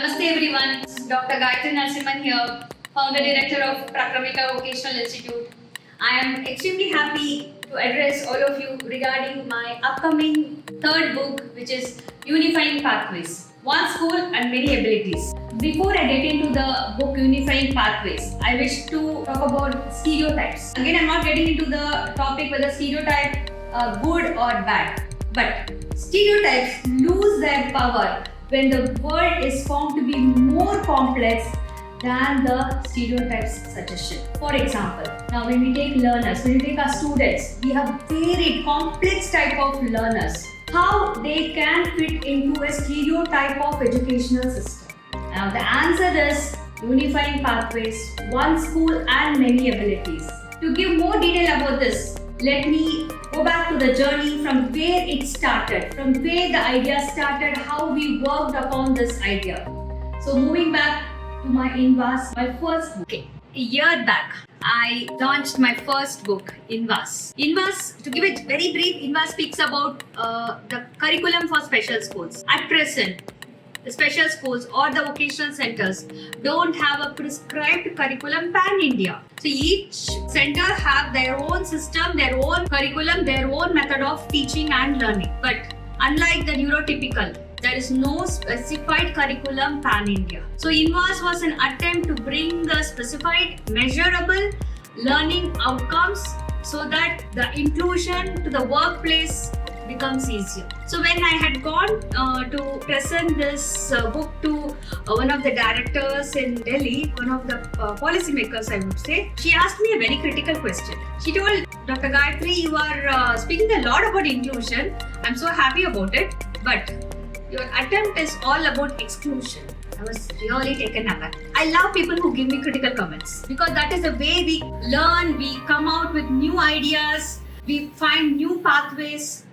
Namaste everyone, this is Dr. Gayatri Narasimhan here, founder director of Prakramika Vocational Institute. I am extremely happy to address all of you regarding my upcoming third book, which is Unifying Pathways, One School and Many Abilities. Before I get into the book Unifying Pathways, I wish to talk about stereotypes. Again, I'm not getting into the topic whether stereotype good or bad, but stereotypes lose their power when the world is found to be more complex than the stereotypes suggestion. For example, now when we take learners, when we take our students, we have very complex type of learners. How they can fit into a stereotype of educational system? Now the answer is Unifying Pathways, One School and Many Abilities. To give more detail about this, let me go back to the journey from where it started, from where the idea started, how we worked upon this idea. So moving back to my Invas, my first book. Okay. A year back, I launched my first book, Invas. Invas, to give it very brief, Invas speaks about the curriculum for special schools. At present, the special schools or the vocational centers don't have a prescribed curriculum pan-India. So each center have their own system, their own curriculum, their own method of teaching and learning. But unlike the neurotypical, there is no specified curriculum pan-India. So Invas was an attempt to bring the specified, measurable learning outcomes so that the inclusion to the workplace becomes easier. So when I had gone to present this book to one of the directors in Delhi, one of the policymakers, I would say, she asked me a very critical question. She told, Dr. Gayatri, you are speaking a lot about inclusion. I'm so happy about it, but your attempt is all about exclusion. I was really taken aback. I love people who give me critical comments because that is the way we learn, we come out with new ideas, we find new pathways.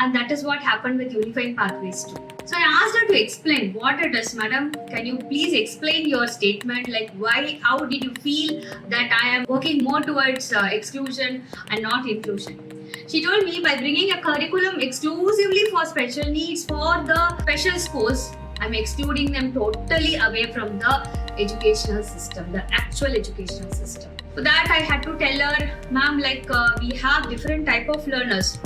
And that is what happened with Unifying Pathways too. So I asked her to explain what it is. Madam, can you please explain your statement, like why, how did you feel that I am working more towards exclusion and not inclusion? She told me by bringing a curriculum exclusively for special needs for the special schools, I'm excluding them totally away from the educational system, the actual educational system. For that I had to tell her, ma'am, we have different type of learners.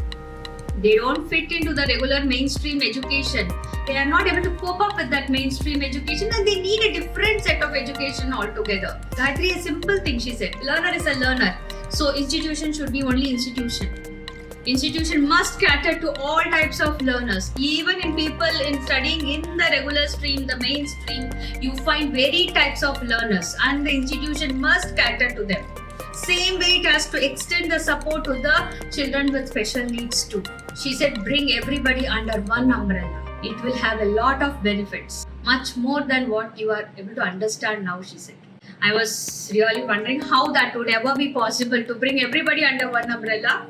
They don't fit into the regular mainstream education. They are not able to cope up with that mainstream education and they need a different set of education altogether. Gayatri, a simple thing, she said. Learner is a learner. So institution should be only institution. Institution must cater to all types of learners. Even in people in studying in the regular stream, the mainstream, you find varied types of learners and the institution must cater to them. Same way it has to extend the support to the children with special needs too. She said bring everybody under one umbrella. It will have a lot of benefits, much more than what you are able to understand now, she said. I was really wondering how that would ever be possible to bring everybody under one umbrella,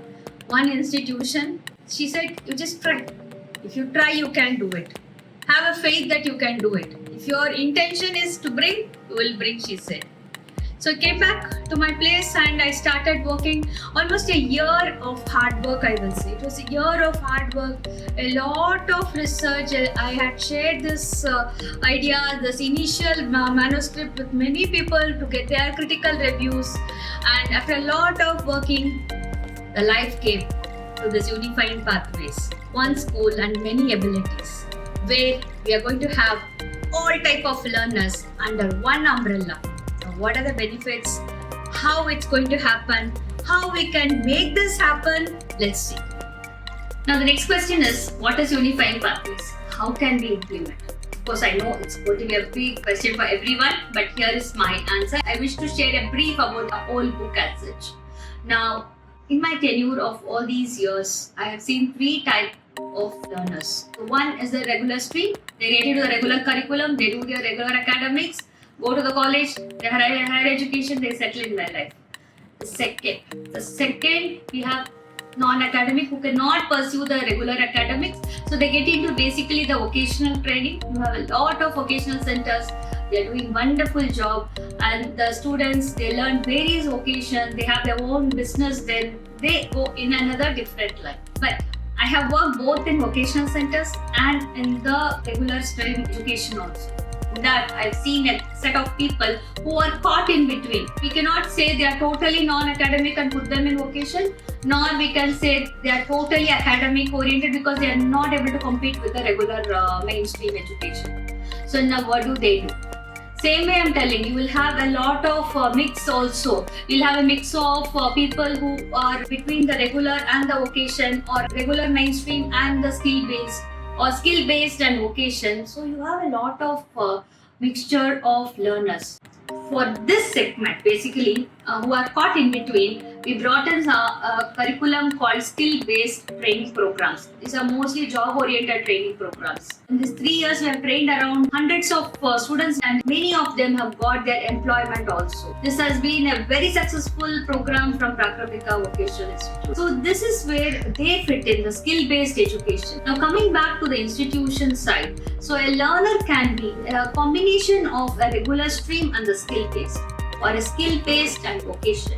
one institution. She said you just try. If you try, you can do it. Have a faith that you can do it. If your intention is to bring, you will bring, she said. So I came back to my place and I started working almost a year of hard work, I will say. It was a year of hard work, a lot of research. I had shared this idea, this initial manuscript with many people to get their critical reviews. And after a lot of working, the life came to this Unifying Pathways, One School and Many Abilities, where we are going to have all type of learners under one umbrella. What are the benefits, how it's going to happen, how we can make this happen, let's see. Now the next question is, what is Unifying Pathways? How can we implement? Of course, I know it's going to be a big question for everyone, but here is my answer. I wish to share a brief about the whole book as such. Now, in my tenure of all these years, I have seen three types of learners. So one is the regular stream. They get into the regular curriculum, they do their regular academics, go to the college, they have higher education, they settle in their life. The second, we have non-academic who cannot pursue the regular academics. So they get into basically the vocational training. You have a lot of vocational centers. They are doing wonderful job and the students, they learn various vocations, they have their own business, then they go in another different line. But I have worked both in vocational centers and in the regular stream education also. that I've seen a set of people who are caught in between. We cannot say they are totally non-academic and put them in vocation, nor we can say they are totally academic oriented because they are not able to compete with the regular mainstream education. So now what do they do? Same way I'm telling you will have a lot of mix also. You'll have a mix of people who are between the regular and the vocation, or regular mainstream and the skill based, or skill based and vocation. So you have a lot of mixture of learners. For this segment, basically, who are caught in between, we brought in a curriculum called skill-based training programs. These are mostly job-oriented training programs. In these 3 years, we have trained around hundreds of students, and many of them have got their employment also. This has been a very successful program from Prakramika Vocational Institute. So this is where they fit in the skill-based education. Now coming back to the institution side, so a learner can be a combination of a regular stream and the skill-based, or a skill-based and vocation,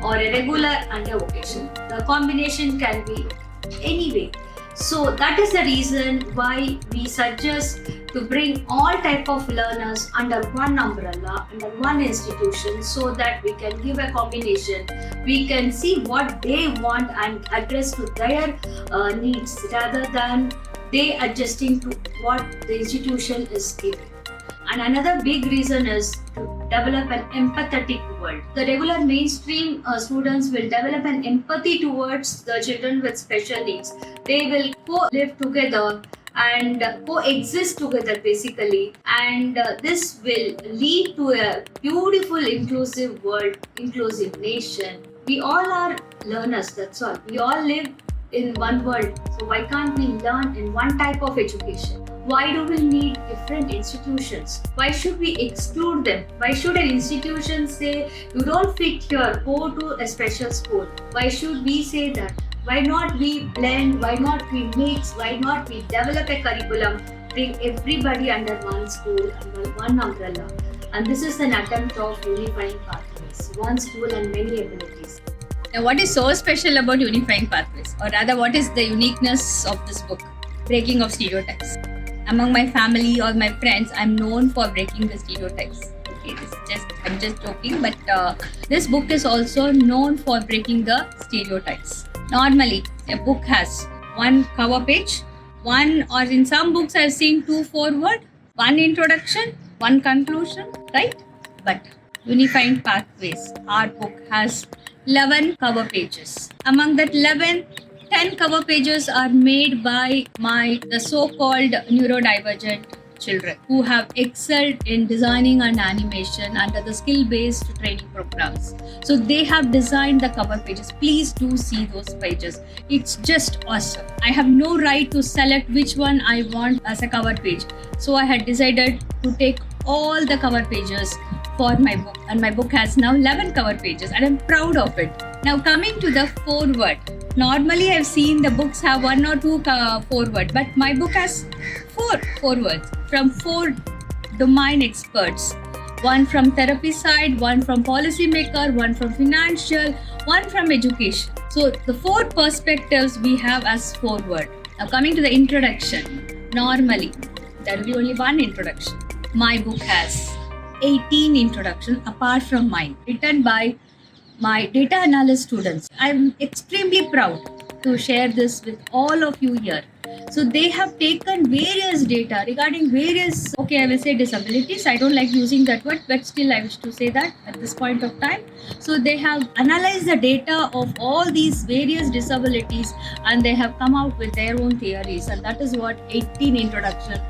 or a regular and a vocation. The combination can be any way. So that is the reason why we suggest to bring all type of learners under one umbrella, under one institution, so that we can give a combination. We can see what they want and address to their needs, rather than they adjusting to what the institution is giving. And another big reason is to develop an empathetic world. The regular mainstream students will develop an empathy towards the children with special needs. They will co-live together and coexist together basically, and this will lead to a beautiful inclusive world, inclusive nation. We all are learners, that's all. We all live in one world, so why can't we learn in one type of education? Why do we need different institutions? Why should we exclude them? Why should an institution say, you don't fit here, go to a special school? Why should we say that? Why not we blend? Why not we mix? Why not we develop a curriculum, bring everybody under one school, under one umbrella? And this is an attempt of unifying pathways, one school and many abilities. Now, what is so special about Unifying Pathways? Or rather, what is the uniqueness of this book? Breaking of stereotypes. Among my family or my friends, I'm known for breaking the stereotypes. Okay, I'm just joking, but this book is also known for breaking the stereotypes. Normally, a book has one cover page, one, or in some books I've seen 2 foreword, one introduction, one conclusion, right? But Unifying Pathways, our book has 11 cover pages. Among that 11, 10 cover pages are made by the so-called neurodivergent children who have excelled in designing and animation under the skill-based training programs. So they have designed the cover pages. Please do see those pages. It's just awesome. I have no right to select which one I want as a cover page. So I had decided to take all the cover pages for my book, and my book has now 11 cover pages, and I'm proud of it. Now coming to the foreword. Normally I've seen the books have 1 or 2 foreword, but my book has 4 forewords from 4 domain experts. One from therapy side, one from policymaker, one from financial, one from education. So the 4 perspectives we have as foreword. Now coming to the introduction. Normally there will be only one introduction. My book has 18 introductions apart from mine, written by my data analyst students. I'm extremely proud to share this with all of you here. So they have taken various data regarding various, I will say disabilities. I don't like using that word, but still I wish to say that at this point of time. So they have analyzed the data of all these various disabilities, and they have come out with their own theories, and that is what 18 introduction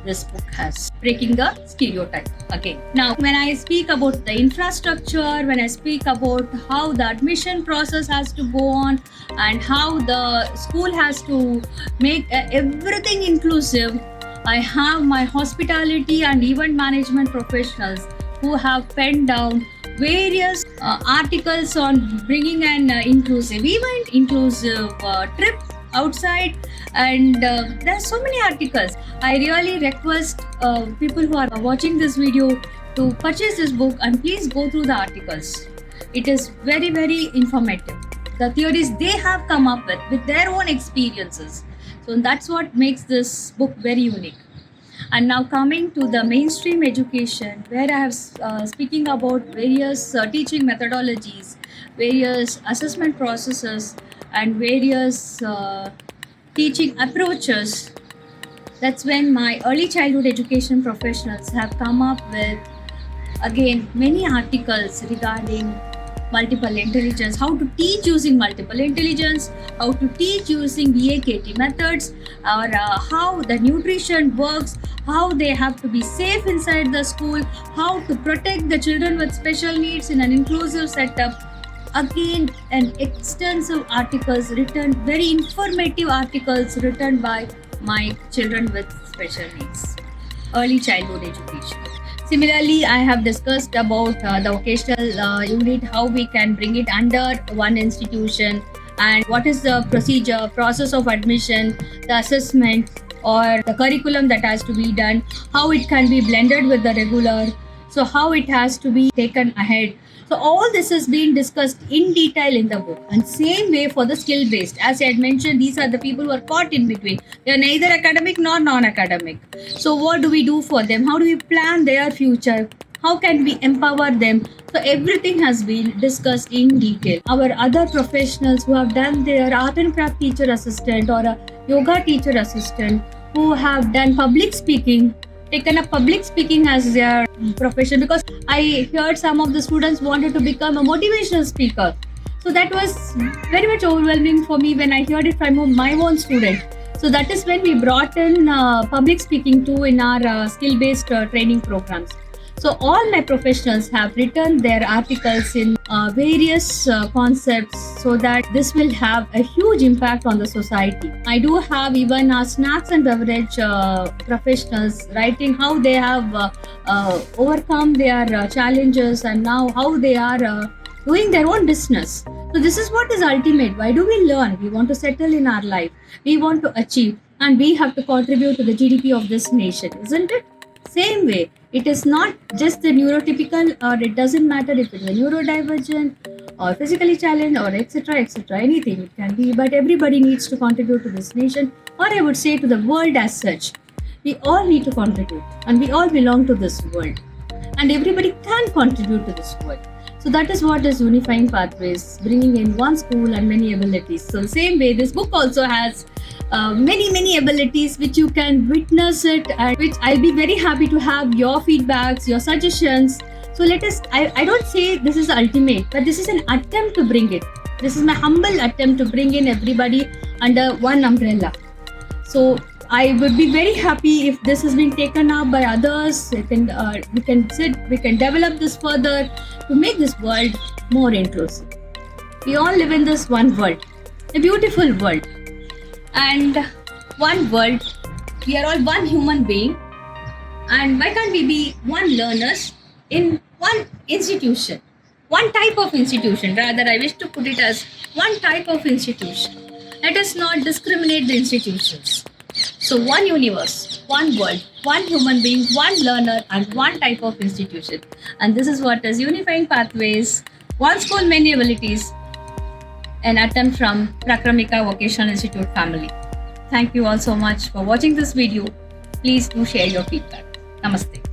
this book has. Breaking the stereotype. Okay. Now, when I speak about the infrastructure, when I speak about how the admission process has to go on, and how the school has to make everything inclusive, I have my hospitality and event management professionals who have penned down various articles on bringing an inclusive event, inclusive trip outside, and there are so many articles. I really request people who are watching this video to purchase this book, and please go through the articles. It is very, very informative. The theories they have come up with their own experiences. So that's what makes this book very unique. And now coming to the mainstream education, where I have speaking about various teaching methodologies, various assessment processes, and various teaching approaches. That's when my early childhood education professionals have come up with again many articles regarding multiple intelligence, how to teach using multiple intelligence, how to teach using VAKT methods, or how the nutrition works, how they have to be safe inside the school, how to protect the children with special needs in an inclusive setup. Again, an extensive articles written, very informative articles written by my children with special needs, early childhood education. Similarly, I have discussed about the vocational unit, how we can bring it under one institution, and what is the process of admission, the assessment, or the curriculum that has to be done, how it can be blended with the regular, so how it has to be taken ahead. So all this is being discussed in detail in the book. And same way for the skill based. As I had mentioned, these are the people who are caught in between. They are neither academic nor non-academic. So what do we do for them? How do we plan their future? How can we empower them? So everything has been discussed in detail. Our other professionals who have done their art and craft teacher assistant or a yoga teacher assistant, who have done public speaking, taken up public speaking as their profession, because I heard some of the students wanted to become a motivational speaker. So that was very much overwhelming for me when I heard it from my own student. So that is when we brought in public speaking too in our skill-based training programs. So all my professionals have written their articles in various concepts, so that this will have a huge impact on the society. I do have even our snacks and beverage professionals writing how they have overcome their challenges, and now how they are doing their own business. So this is what is ultimate. Why do we learn? We want to settle in our life. We want to achieve, and we have to contribute to the GDP of this nation, isn't it? Same way, it is not just the neurotypical, or it doesn't matter if it's a neurodivergent or physically challenged or etc. Anything it can be, but everybody needs to contribute to this nation, or I would say to the world as such. We all need to contribute, and we all belong to this world, and everybody can contribute to this world. So that is what is Unifying Pathways, bringing in one school and many abilities. So the same way, this book also has many abilities which you can witness it, and which I'll be very happy to have your feedbacks, your suggestions. So let us, I don't say this is the ultimate, but this is an attempt to bring it. This is my humble attempt to bring in everybody under one umbrella. So I would be very happy if this has been taken up by others. We can develop this further to make this world more inclusive. We all live in this one world, a beautiful world. And one world, we are all one human being. And why can't we be one learners in one institution? One type of institution, rather I wish to put it as one type of institution. Let us not discriminate the institutions. So one universe, one world, one human being, one learner, and one type of institution. And this is what is Unifying Pathways, one school, many abilities, an attempt from Prakramika Vocational Institute family. Thank you all so much for watching this video. Please do share your feedback. Namaste.